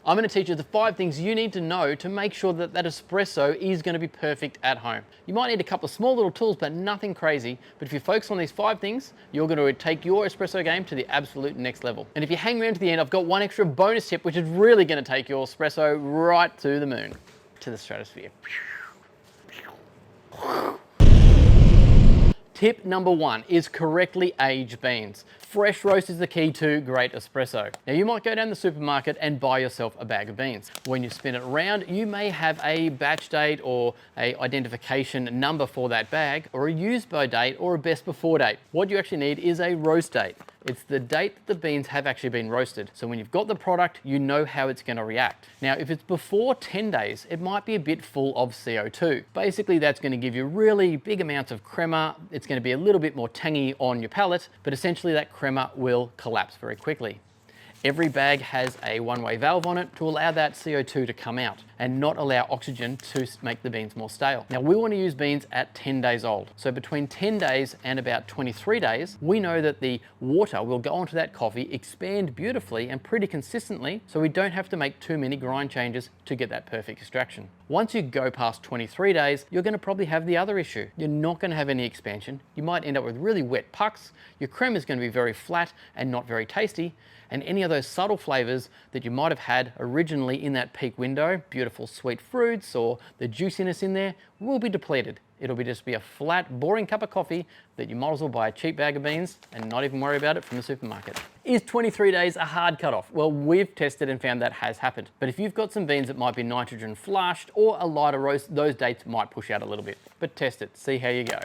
I'm going to teach you the 5 things you need to know to make sure that that espresso is going to be perfect at home. You might need a couple of small little tools, but nothing crazy. But if you focus on these 5 things, you're going to take your espresso game to the absolute next level. And if you hang around to the end, I've got one extra bonus tip, which is really going to take your espresso right to the moon, to the stratosphere. Tip number 1 is correctly age beans. Fresh roast is the key to great espresso. Now you might go down the supermarket and buy yourself a bag of beans. When you spin it around, you may have a batch date or a identification number for that bag, or a use by date or a best before date. What you actually need is a roast date. It's the date that the beans have actually been roasted. So when you've got the product, you know how it's going to react. Now, if it's before 10 days, it might be a bit full of CO2. Basically, that's going to give you really big amounts of crema. It's going to be a little bit more tangy on your palate, but essentially that crema will collapse very quickly. Every bag has a one-way valve on it to allow that CO2 to come out and not allow oxygen to make the beans more stale. Now we want to use beans at 10 days old. So between 10 days and about 23 days, we know that the water will go onto that coffee, expand beautifully and pretty consistently, so we don't have to make too many grind changes to get that perfect extraction. Once you go past 23 days, you're going to probably have the other issue. You're not going to have any expansion. You might end up with really wet pucks. Your crema is going to be very flat and not very tasty. And any of those subtle flavors that you might have had originally in that peak window, beautiful sweet fruits or the juiciness in there, will be depleted. It'll just be a flat, boring cup of coffee that you might as well buy a cheap bag of beans and not even worry about it from the supermarket. Is 23 days a hard cutoff? Well, we've tested and found that has happened. But if you've got some beans that might be nitrogen flushed or a lighter roast, those dates might push out a little bit. But test it, see how you go.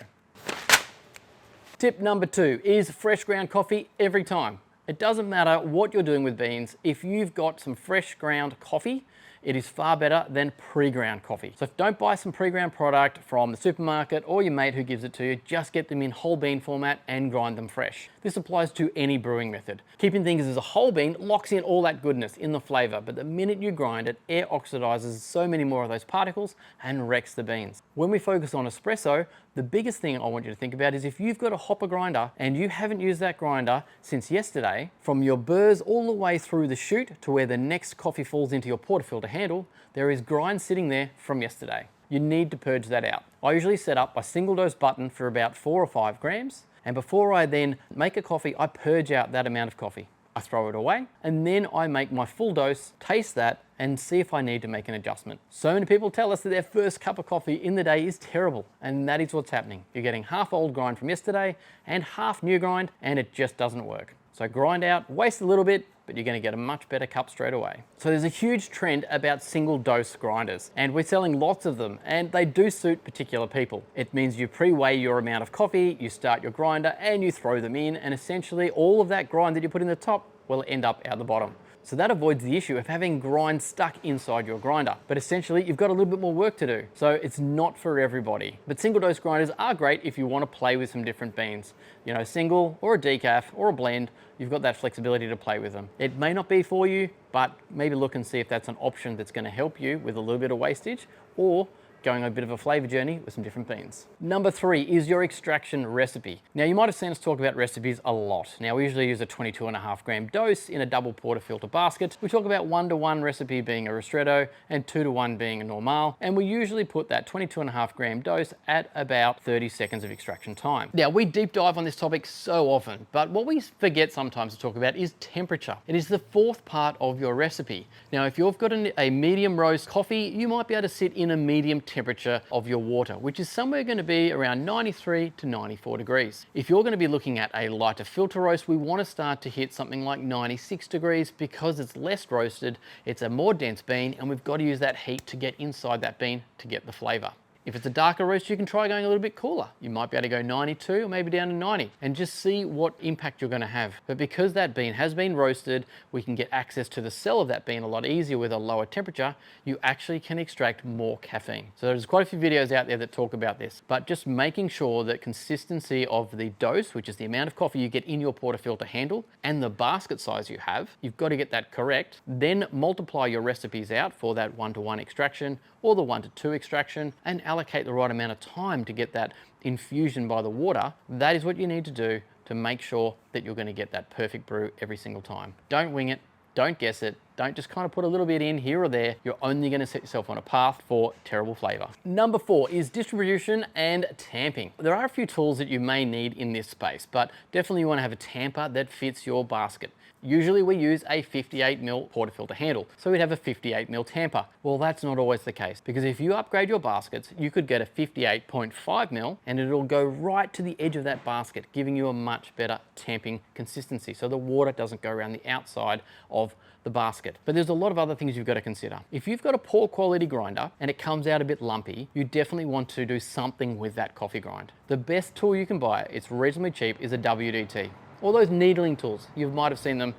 Tip number 2 is fresh ground coffee every time. It doesn't matter what you're doing with beans. If you've got some fresh ground coffee, it is far better than pre-ground coffee. So don't buy some pre-ground product from the supermarket or your mate who gives it to you. Just get them in whole bean format and grind them fresh. This applies to any brewing method. Keeping things as a whole bean locks in all that goodness in the flavor, but the minute you grind it, air oxidizes so many more of those particles and wrecks the beans. When we focus on espresso, the biggest thing I want you to think about is if you've got a hopper grinder and you haven't used that grinder since yesterday, from your burrs all the way through the chute to where the next coffee falls into your portafilter handle, there is grind sitting there from yesterday. You need to purge that out. I usually set up a single dose button for about 4 or 5 grams, and before I then make a coffee, I purge out that amount of coffee. I throw it away, and then I make my full dose, taste that, and see if I need to make an adjustment. So many people tell us that their first cup of coffee in the day is terrible, and that is what's happening. You're getting half old grind from yesterday and half new grind, and it just doesn't work. So grind out, waste a little bit, but you're going to get a much better cup straight away. So there's a huge trend about single dose grinders, and we're selling lots of them, and they do suit particular people. It means you pre-weigh your amount of coffee, you start your grinder, and you throw them in, and essentially all of that grind that you put in the top will end up out the bottom. So that avoids the issue of having grind stuck inside your grinder. But essentially, you've got a little bit more work to do. So it's not for everybody. But single dose grinders are great if you want to play with some different beans. You know, single or a decaf or a blend, you've got that flexibility to play with them. It may not be for you, but maybe look and see if that's an option that's going to help you with a little bit of wastage, or going on a bit of a flavor journey with some different beans. Number 3 is your extraction recipe. Now you might have seen us talk about recipes a lot. Now we usually use a 22.5 gram dose in a double portafilter basket. We talk about 1-to-1 recipe being a ristretto and 2-to-1 being a normal. And we usually put that 22.5 gram dose at about 30 seconds of extraction time. Now we deep dive on this topic so often, but what we forget sometimes to talk about is temperature. It is the 4th part of your recipe. Now if you've got a medium roast coffee, you might be able to sit in a medium temperature of your water, which is somewhere going to be around 93 to 94 degrees. If you're going to be looking at a lighter filter roast, we want to start to hit something like 96 degrees because it's less roasted, it's a more dense bean, and we've got to use that heat to get inside that bean to get the flavor. If it's a darker roast, you can try going a little bit cooler. You might be able to go 92 or maybe down to 90 and just see what impact you're going to have. But because that bean has been roasted, we can get access to the cell of that bean a lot easier with a lower temperature. You actually can extract more caffeine. So there's quite a few videos out there that talk about this, but just making sure that consistency of the dose, which is the amount of coffee you get in your portafilter handle, and the basket size you have, you've got to get that correct. Then multiply your recipes out for that 1-to-1 extraction or the 1-to-2 extraction, and allocate the right amount of time to get that infusion by the water. That is what you need to do to make sure that you're going to get that perfect brew every single time. Don't wing it. Don't guess it. Don't just kind of put a little bit in here or there. You're only going to set yourself on a path for terrible flavor. Number 4 is distribution and tamping. There are a few tools that you may need in this space, but definitely you want to have a tamper that fits your basket. Usually we use a 58mm portafilter handle, so we'd have a 58mm tamper. Well, that's not always the case, because if you upgrade your baskets, you could get a 58.5mm and it'll go right to the edge of that basket, giving you a much better tamping consistency, so the water doesn't go around the outside of the basket. But there's a lot of other things you've got to consider. If you've got a poor quality grinder and it comes out a bit lumpy, you definitely want to do something with that coffee grind. The best tool you can buy, it's reasonably cheap, is a WDT. All those needling tools, you might have seen them,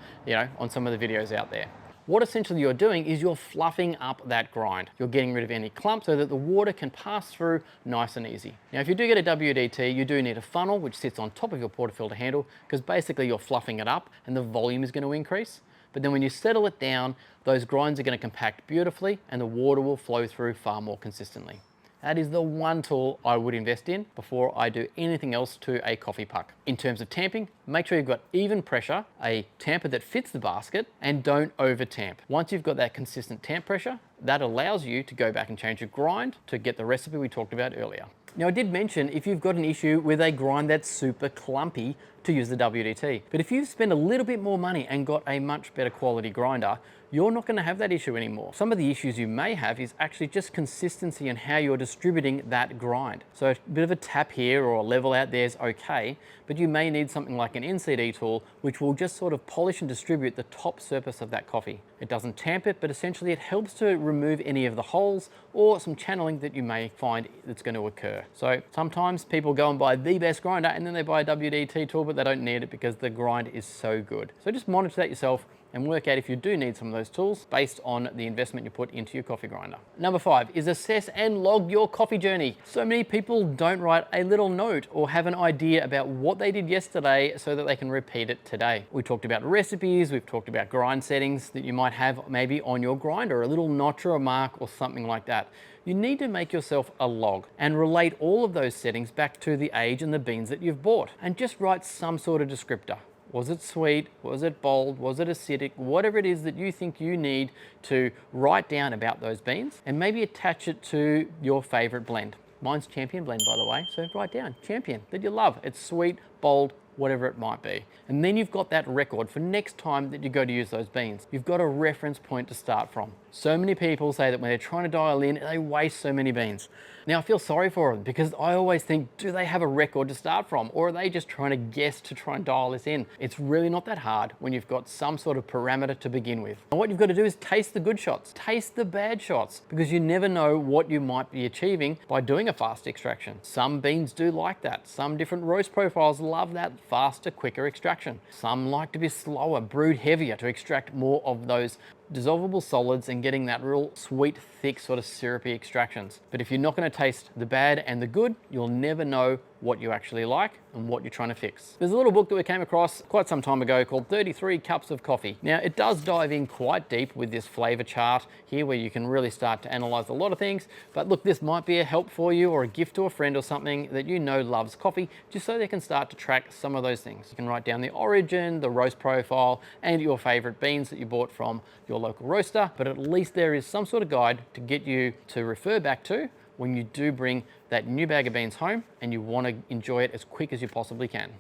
on some of the videos out there. What essentially you're doing is you're fluffing up that grind. You're getting rid of any clumps so that the water can pass through nice and easy. Now, if you do get a WDT, you do need a funnel which sits on top of your portafilter handle, because basically you're fluffing it up and the volume is going to increase. But then when you settle it down, those grinds are going to compact beautifully and the water will flow through far more consistently. That is the one tool I would invest in before I do anything else to a coffee puck. In terms of tamping, make sure you've got even pressure, a tamper that fits the basket, and don't over tamp. Once you've got that consistent tamp pressure, that allows you to go back and change your grind to get the recipe we talked about earlier. Now, I did mention if you've got an issue with a grind that's super clumpy, to use the WDT. But if you spend a little bit more money and got a much better quality grinder, you're not going to have that issue anymore. Some of the issues you may have is actually just consistency in how you're distributing that grind. So a bit of a tap here or a level out there is okay, but you may need something like an NCD tool, which will just sort of polish and distribute the top surface of that coffee. It doesn't tamp it, but essentially it helps to remove any of the holes or some channeling that you may find that's going to occur. So sometimes people go and buy the best grinder and then they buy a WDT tool, but they don't need it because the grind is so good. So just monitor that yourself and work out if you do need some of those tools based on the investment you put into your coffee grinder. Number 5 is assess and log your coffee journey. So many people don't write a little note or have an idea about what they did yesterday so that they can repeat it today. We talked about recipes, we've talked about grind settings that you might have maybe on your grinder, a little notch or a mark or something like that. You need to make yourself a log and relate all of those settings back to the age and the beans that you've bought, and just write some sort of descriptor. Was it sweet? Was it bold? Was it acidic? Whatever it is that you think you need to write down about those beans, and maybe attach it to your favorite blend. Mine's Champion blend, by the way, so write down Champion that you love. It's sweet, bold, whatever it might be. And then you've got that record for next time that you go to use those beans. You've got a reference point to start from. So many people say that when they're trying to dial in, they waste so many beans. Now, I feel sorry for them because I always think, do they have a record to start from? Or are they just trying to guess to try and dial this in? It's really not that hard when you've got some sort of parameter to begin with. And what you've got to do is taste the good shots, taste the bad shots, because you never know what you might be achieving by doing a fast extraction. Some beans do like that. Some different roast profiles love that faster, quicker extraction. Some like to be slower, brewed heavier to extract more of those dissolvable solids and getting that real sweet, thick, sort of syrupy extractions. But if you're not going to taste the bad and the good, you'll never know what you actually like and what you're trying to fix. There's a little book that we came across quite some time ago called 33 Cups of Coffee. Now, it does dive in quite deep with this flavor chart here where you can really start to analyze a lot of things. But look, this might be a help for you or a gift to a friend or something that you know loves coffee, just so they can start to track some of those things. You can write down the origin, the roast profile, and your favorite beans that you bought from your local roaster, but at least there is some sort of guide to get you to refer back to when you do bring that new bag of beans home and you want to enjoy it as quick as you possibly can.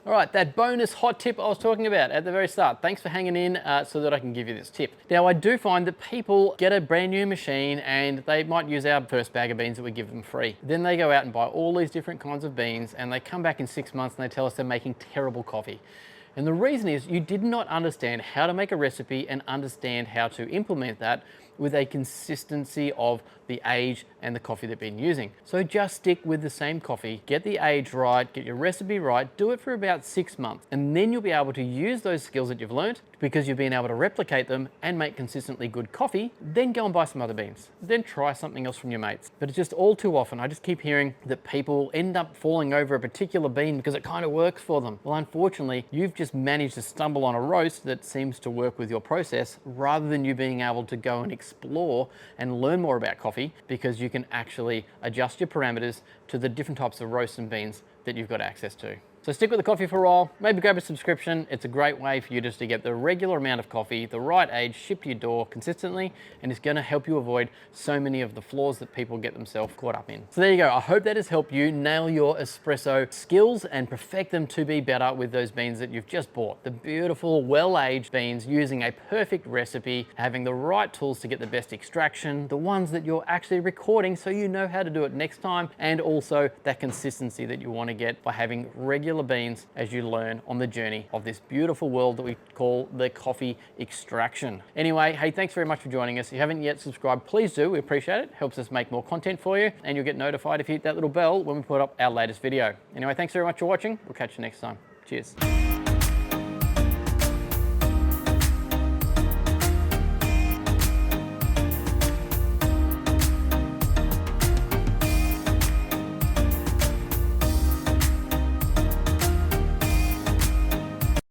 All right, that bonus hot tip I was talking about at the very start. Thanks for hanging in so that I can give you this tip. Now, I do find that people get a brand new machine and they might use our first bag of beans that we give them free. Then they go out and buy all these different kinds of beans and they come back in 6 months and they tell us they're making terrible coffee. And the reason is you did not understand how to make a recipe and understand how to implement that with a consistency of the age and the coffee they've been using. So just stick with the same coffee, get the age right, get your recipe right, do it for about 6 months, and then you'll be able to use those skills that you've learned because you've been able to replicate them and make consistently good coffee. Then go and buy some other beans. Then try something else from your mates. But it's just all too often, I just keep hearing that people end up falling over a particular bean because it kind of works for them. Well, unfortunately, you've just managed to stumble on a roast that seems to work with your process rather than you being able to go and explore and learn more about coffee, because you can actually adjust your parameters to the different types of roasts and beans that you've got access to. So stick with the coffee for a while, maybe grab a subscription. It's a great way for you just to get the regular amount of coffee, the right age, shipped to your door consistently, and it's gonna help you avoid so many of the flaws that people get themselves caught up in. So there you go. I hope that has helped you nail your espresso skills and perfect them to be better with those beans that you've just bought. The beautiful, well-aged beans using a perfect recipe, having the right tools to get the best extraction, the ones that you're actually recording so you know how to do it next time, and also that consistency that you want to get by having regular beans as you learn on the journey of this beautiful world that we call the coffee extraction. Anyway, hey, thanks very much for joining us. If you haven't yet subscribed, please do. We appreciate it. Helps us make more content for you, and you'll get notified if you hit that little bell when we put up our latest video. Anyway, thanks very much for watching. We'll catch you next time. Cheers.